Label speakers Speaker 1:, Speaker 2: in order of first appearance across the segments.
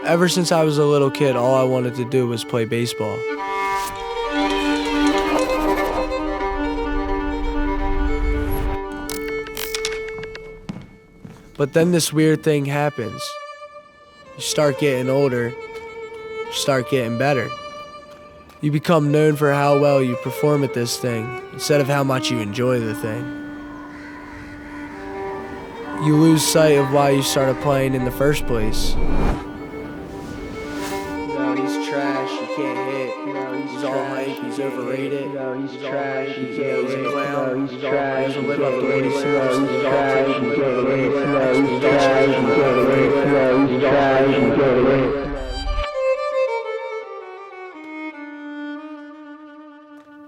Speaker 1: Ever since I was a little kid, all I wanted to do was play baseball. But then this weird thing happens. You start getting older, you start getting better. You become known for how well you perform at this thing, instead of how much you enjoy the thing. You lose sight of why you started playing in the first place. No, he's trash, he can't hit. No, he's all hype, he's overrated. No, he's trash, he can't hit. He's a clown, he's trash, he doesn't live up to what he's supposed to. He's trash, he can't hit. No, he's trash, he can't hit. No, he's trash, he can't hit.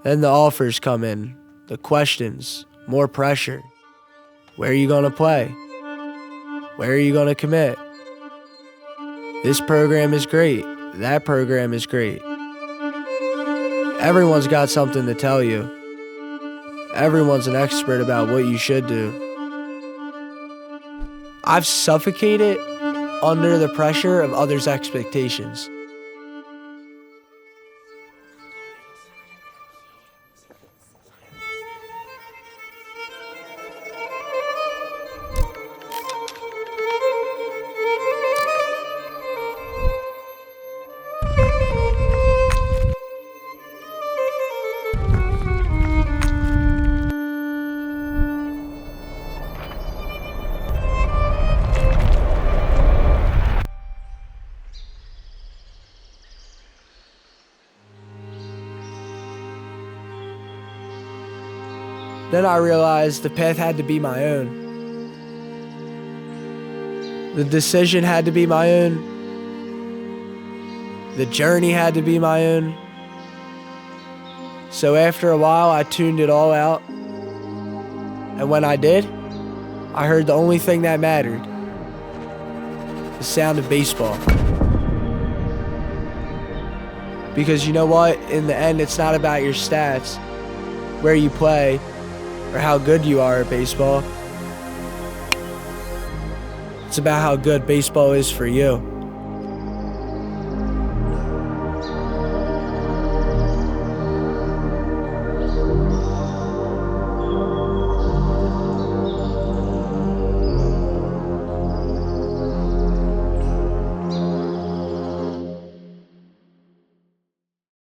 Speaker 1: Then the offers come in, the questions, more pressure. Where are you gonna play? Where are you gonna commit? This program is great, that program is great. Everyone's got something to tell you. Everyone's an expert about what you should do. I've suffocated under the pressure of others' expectations. Then I realized the path had to be my own. The decision had to be my own. The journey had to be my own. So after a while, I tuned it all out. And when I did, I heard the only thing that mattered. The sound of baseball. Because you know what? In the end, it's not about your stats, where you play, or how good you are at baseball. It's about how good baseball is for you.